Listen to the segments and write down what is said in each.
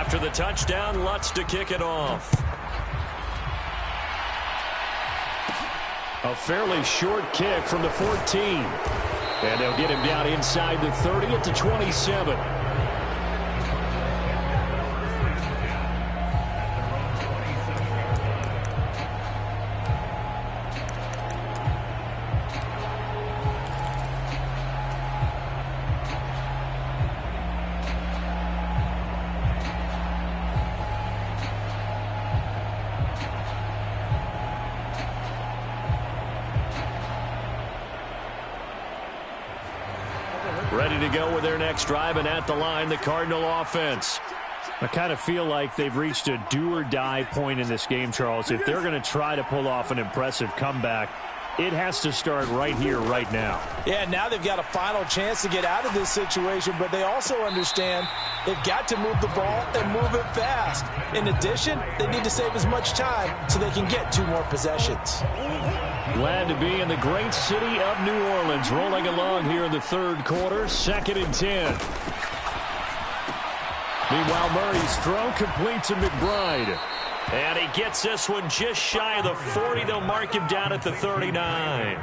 After the touchdown, Lutz to kick it off. A fairly short kick from the 14. And they'll get him down inside the 30 at the 27. Ready to go with their next drive, and at the line, the Cardinal offense. I kind of feel like they've reached a do-or-die point in this game, Charles. If they're going to try to pull off an impressive comeback, it has to start right here, right now. Yeah, now they've got a final chance to get out of this situation, but they also understand they've got to move the ball and move it fast. In addition, they need to save as much time so they can get 2 more possessions. Glad to be in the great city of New Orleans, rolling along here in the third quarter, 2nd and 10. Meanwhile, Murray's throw complete to McBride. And he gets this one just shy of the 40. They'll mark him down at the 39.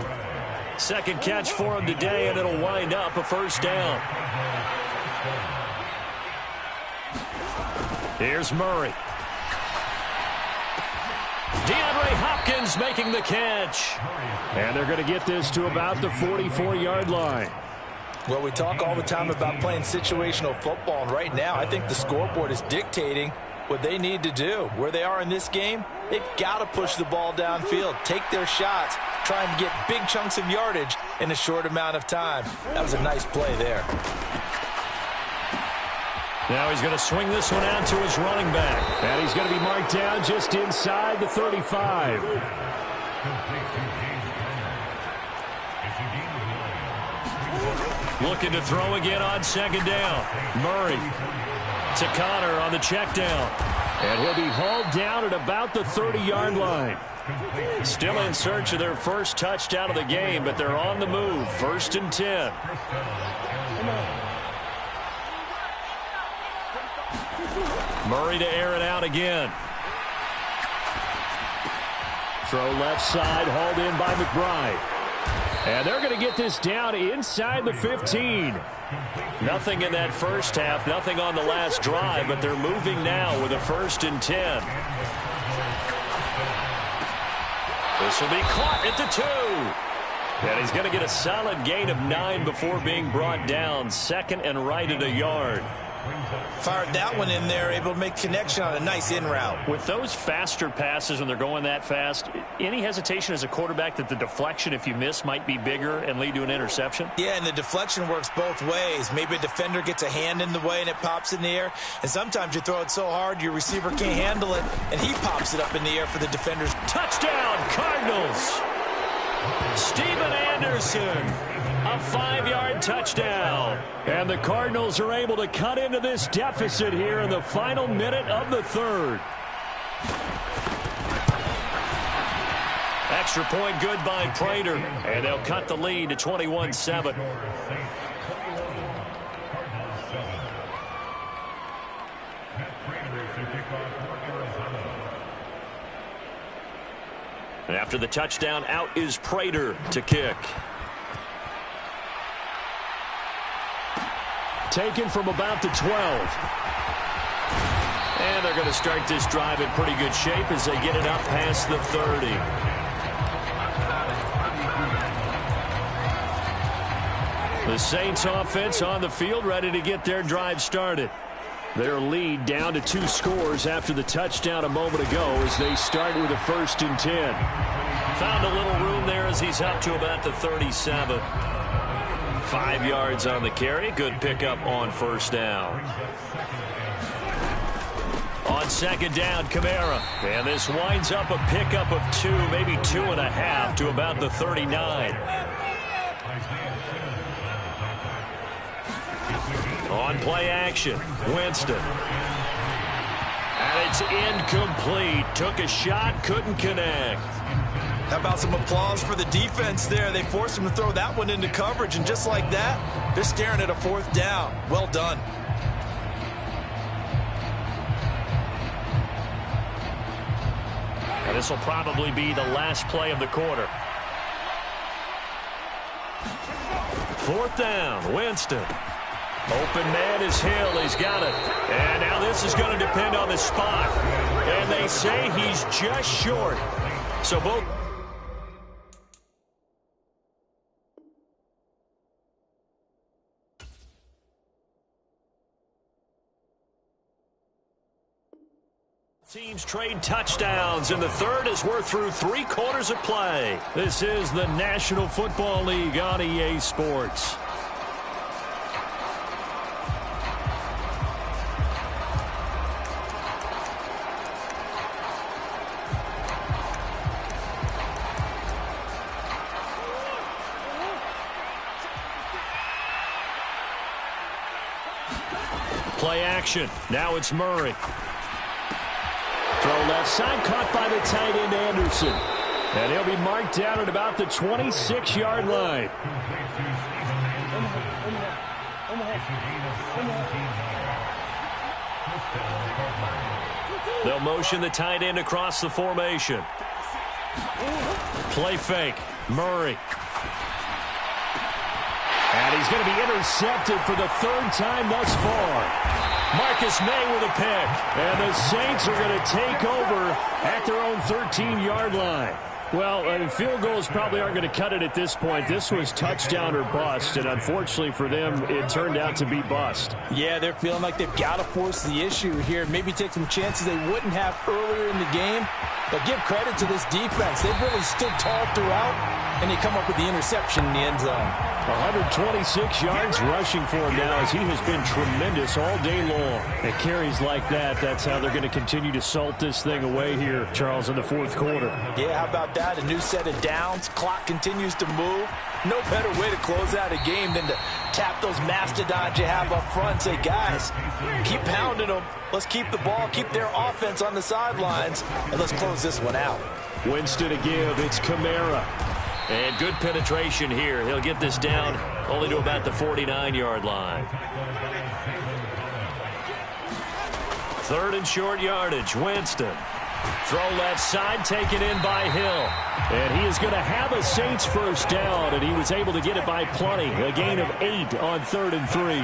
Second catch for him today, and it'll wind up a first down. Here's Murray. DeAndre Hopkins making the catch. And they're going to get this to about the 44-yard line. Well, we talk all the time about playing situational football, and right now I think the scoreboard is dictating what they need to do. Where they are in this game, they've got to push the ball downfield, take their shots, try and get big chunks of yardage in a short amount of time. That was a nice play there. Now he's going to swing this one out to his running back. And he's going to be marked down just inside the 35. Looking to throw again on second down. Murray to Connor on the check down. And he'll be hauled down at about the 30-yard line. Still in search of their first touchdown of the game, but they're on the move. 1st and 10. Murray to air it out again. Throw left side, hauled in by McBride. And they're going to get this down inside the 15. Nothing in that first half, nothing on the last drive, but they're moving now with a 1st and 10. This will be caught at the 2. And he's going to get a solid gain of 9 before being brought down. 2nd and right at a yard. Fired that one in there, able to make connection on a nice in route. With those faster passes when they're going that fast, any hesitation as a quarterback that the deflection, if you miss, might be bigger and lead to an interception? Yeah, and the deflection works both ways. Maybe a defender gets a hand in the way and it pops in the air. And sometimes you throw it so hard your receiver can't handle it, and he pops it up in the air for the defender's touchdown. Cardinals! Steven Anderson, a 5-yard touchdown. And the Cardinals are able to cut into this deficit here in the final minute of the third. Extra point good by Prater. And they'll cut the lead to 21-7. And after the touchdown, out is Prater to kick. Taken from about the 12. And they're going to start this drive in pretty good shape as they get it up past the 30. The Saints offense on the field ready to get their drive started. Their lead down to 2 scores after the touchdown a moment ago as they start with a 1st and 10. Found a little room there as he's up to about the 37. 5 yards on the carry. Good pickup on 1st down. On 2nd down, Kamara. And this winds up a pickup of 2, maybe 2.5 to about the 39. On play action, Winston. And it's incomplete. Took a shot, couldn't connect. How about some applause for the defense there? They forced him to throw that one into coverage, and just like that, they're staring at a 4th down. Well done. This will probably be the last play of the quarter. 4th down, Winston. Open man is Hill. He's got it. And now this is going to depend on the spot. And they say he's just short. So both teams trade touchdowns, and the third as we're through 3 quarters of play. This is the National Football League on EA Sports. Play action. Now it's Murray. Throw left side, caught by the tight end Anderson. And he'll be marked down at about the 26-yard line. They'll motion the tight end across the formation. Play fake. Murray. And he's going to be intercepted for the 3rd time thus far. Marcus May with a pick. And the Saints are going to take over at their own 13-yard line. Well, field goals probably aren't going to cut it at this point. This was touchdown or bust, and unfortunately for them, it turned out to be bust. Yeah, they're feeling like they've got to force the issue here. Maybe take some chances they wouldn't have earlier in the game. But give credit to this defense. They've really stood tall throughout, and they come up with the interception in the end zone. 126 yards rushing for him now as he has been tremendous all day long. And carries like that, that's how they're going to continue to salt this thing away here, Charles, in the 4th quarter. Yeah, how about that? A new set of downs. Clock continues to move. No better way to close out a game than to tap those mastodons you have up front and say, guys, keep pounding them. Let's keep the ball, keep their offense on the sidelines, and let's close this one out. Winston to give. It's Kamara. And good penetration here. He'll get this down only to about the 49-yard line. 3rd and short yardage. Winston. Throw left side, taken in by Hill. And he is going to have a Saints first down, and he was able to get it by plenty. A gain of 8 on 3rd and 3.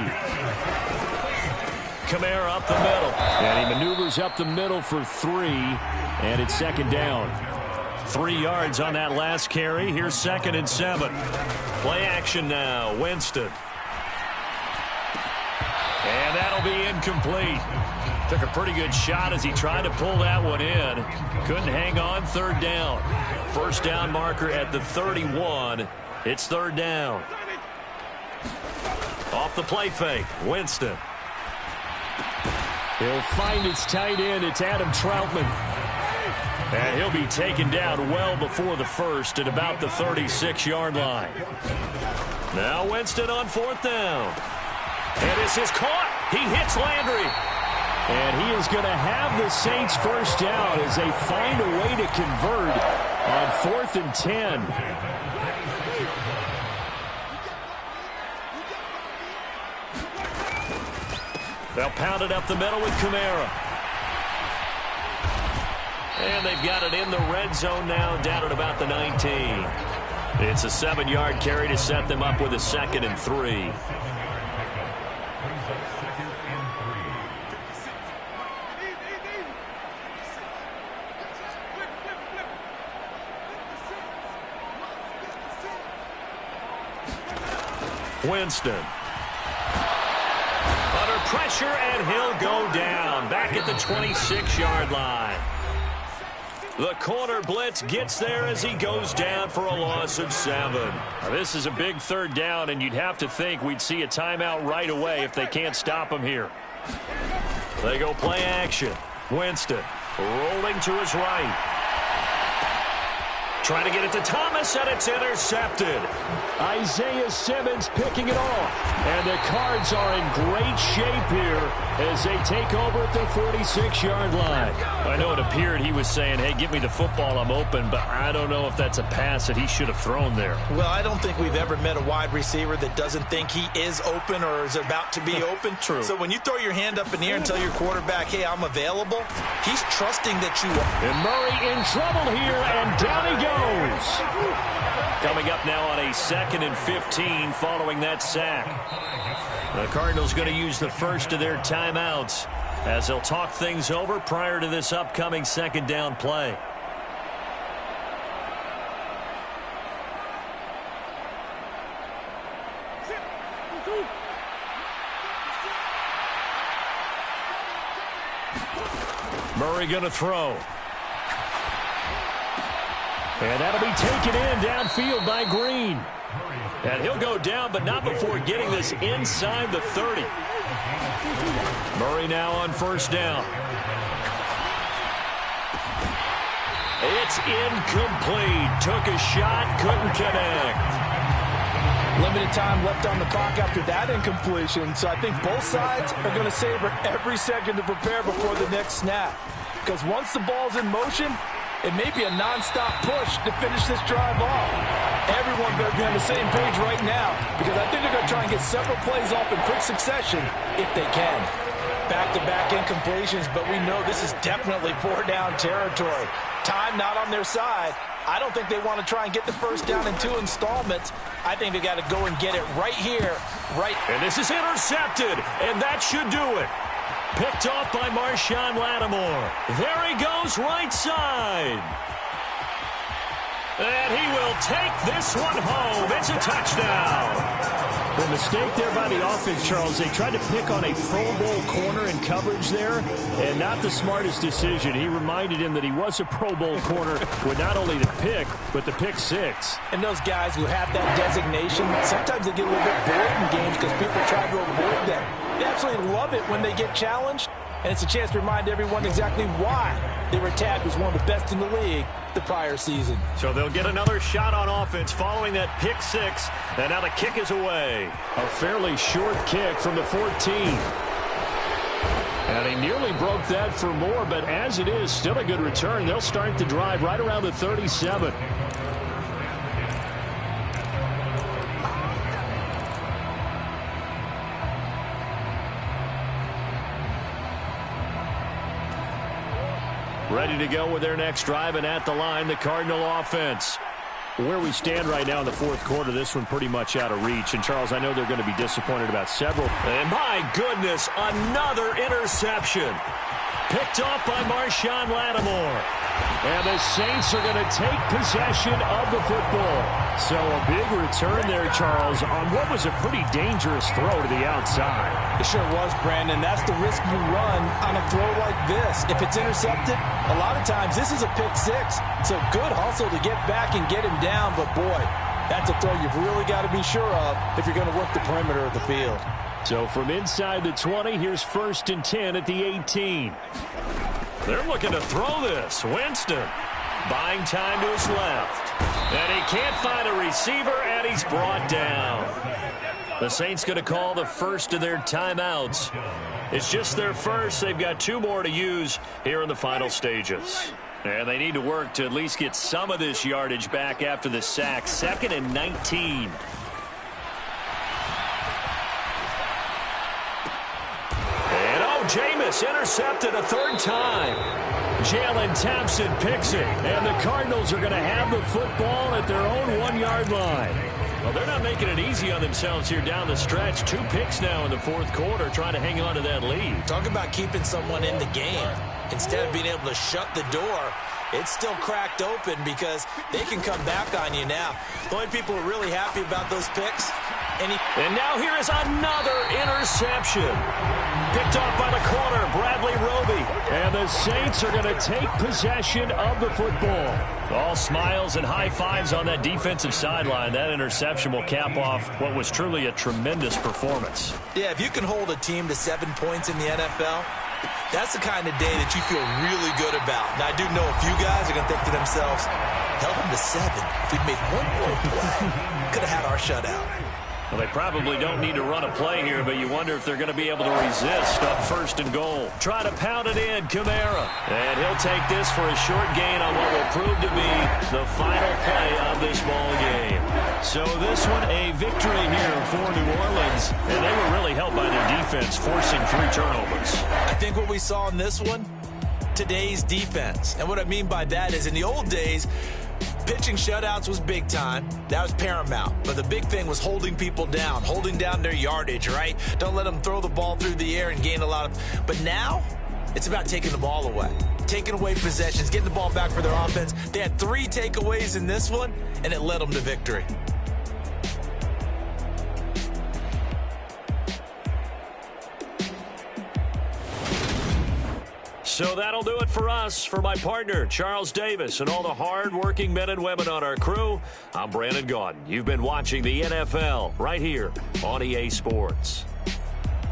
Kamara up the middle. And he maneuvers up the middle for 3, and it's 2nd down. 3 yards on that last carry. Here's 2nd and 7. Play action now. Winston. And that'll be incomplete. Took a pretty good shot as he tried to pull that one in. Couldn't hang on. 3rd down. First down marker at the 31. It's 3rd down. Off the play fake. Winston. He'll find his tight end. It's Adam Troutman. And he'll be taken down well before the 1st at about the 36-yard line. Now Winston on 4th down. And this is caught. He hits Landry. And he is going to have the Saints first down as they find a way to convert on 4th and 10. They'll pound it up the middle with Kamara. And they've got it in the red zone now, down at about the 19. It's a 7-yard carry to set them up with a 2nd and 3. Winston. Under pressure, and he'll go down. Back at the 26-yard line. The corner blitz gets there as he goes down for a loss of 7. Now, this is a big 3rd down, and you'd have to think we'd see a timeout right away if they can't stop him here. They go play action. Winston rolling to his right. Trying to get it to Thomas, and it's intercepted. Isaiah Simmons picking it off. And the Cards are in great shape here as they take over at their 46-yard line. I know it appeared he was saying, hey, give me the football, I'm open, but I don't know if that's a pass that he should have thrown there. Well, I don't think we've ever met a wide receiver that doesn't think he is open or is about to be open. True. So when you throw your hand up in the air and tell your quarterback, hey, I'm available, he's trusting that you are. And Murray in trouble here, and down he goes. Coming up now on a 2nd and 15 following that sack. The Cardinals going to use the first of their timeouts as they'll talk things over prior to this upcoming 2nd down play. Murray going to throw. And that'll be taken in downfield by Green. And he'll go down, but not before getting this inside the 30. Murray now on 1st down. It's incomplete. Took a shot, couldn't connect. Limited time left on the clock after that incompletion, so I think both sides are going to savor every second to prepare before the next snap. Because once the ball's in motion, it may be a non-stop push to finish this drive off. Everyone better be on the same page right now, because I think they're going to try and get several plays off in quick succession if they can. Back-to-back incompletions, but we know this is definitely 4-down territory. Time not on their side. I don't think they want to try and get the first down in 2 installments. I think they got to go and get it right here, right. And this is intercepted, and that should do it. Picked off by Marshawn Lattimore. There he goes, right side. And he will take this one home. It's a touchdown. The mistake there by the offense, Charles, they tried to pick on a Pro Bowl corner in coverage there, and not the smartest decision. He reminded him that he was a Pro Bowl corner with not only the pick, but the pick 6. And those guys who have that designation, sometimes they get a little bit bored in games because people try to avoid them. They absolutely love it when they get challenged, and it's a chance to remind everyone exactly why they were tagged as one of the best in the league the prior season. So they'll get another shot on offense following that pick 6, and now the kick is away. A fairly short kick from the 14. And he nearly broke that for more, but as it is, still a good return. They'll start the drive right around the 37. Ready to go with their next drive, and at the line, the Cardinal offense. Where we stand right now in the 4th quarter, this one pretty much out of reach. And, Charles, I know they're going to be disappointed about several. And, my goodness, another interception. Picked off by Marshawn Lattimore. And the Saints are going to take possession of the football. So a big return there, Charles, on what was a pretty dangerous throw to the outside. It sure was, Brandon. That's the risk you run on a throw like this. If it's intercepted, a lot of times this is a pick 6. So good hustle to get back and get him down. But, boy, that's a throw you've really got to be sure of if you're going to work the perimeter of the field. So from inside the 20, here's 1st and 10 at the 18. They're looking to throw this. Winston buying time to his left. And he can't find a receiver, and he's brought down. The Saints going to call the first of their timeouts. It's just their first. They've got 2 more to use here in the final stages. And they need to work to at least get some of this yardage back after the sack. 2nd and 19. Jameis intercepted a 3rd time. Jalen Thompson picks it, and the Cardinals are going to have the football at their own 1-yard line. Well, they're not making it easy on themselves here down the stretch. 2 picks now in the 4th quarter, trying to hang on to that lead. Talk about keeping someone in the game. Instead of being able to shut the door, it's still cracked open because they can come back on you now. The only people who are really happy about those picks. And now here is another interception. Picked off by the corner, Bradley Roby. And the Saints are going to take possession of the football. All smiles and high fives on that defensive sideline. That interception will cap off what was truly a tremendous performance. Yeah, if you can hold a team to 7 points in the NFL, that's the kind of day that you feel really good about. Now, I do know a few guys are going to think to themselves, held them to 7. If we'd made one more play, could have had our shutout. Well, they probably don't need to run a play here, but you wonder if they're going to be able to resist on 1st and goal. Try to pound it in, Kamara. And he'll take this for a short gain on what will prove to be the final play of this ball game. So this one, a victory here for New Orleans. And they were really helped by their defense, forcing 3 turnovers. I think what we saw in this one, today's defense. And what I mean by that is in the old days, pitching shutouts was big time. That was paramount. But the big thing was holding people down, holding down their yardage, right? Don't let them throw the ball through the air and gain a lot of... But now, it's about taking the ball away. Taking away possessions, getting the ball back for their offense. They had 3 takeaways in this one, and it led them to victory. So that'll do it for us. For my partner, Charles Davis, and all the hard-working men and women on our crew, I'm Brandon Gaudin. You've been watching the NFL right here on EA Sports.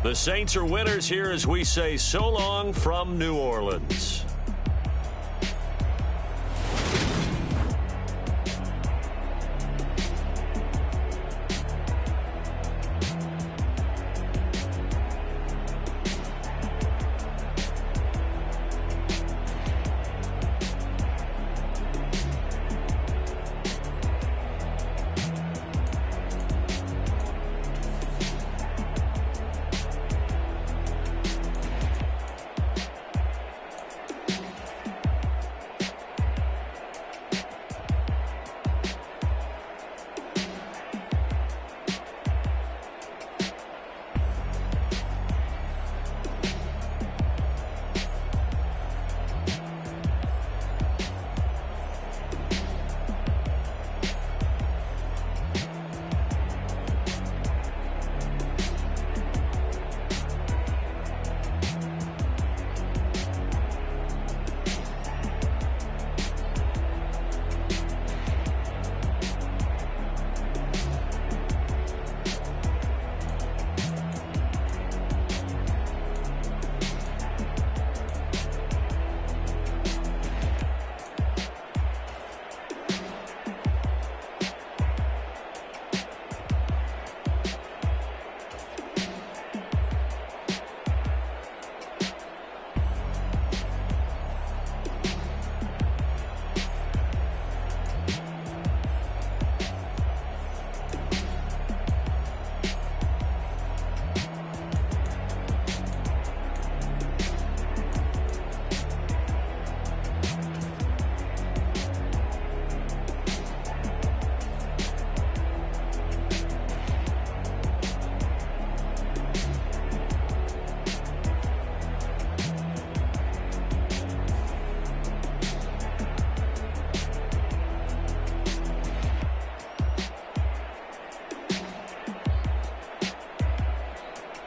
The Saints are winners here as we say so long from New Orleans.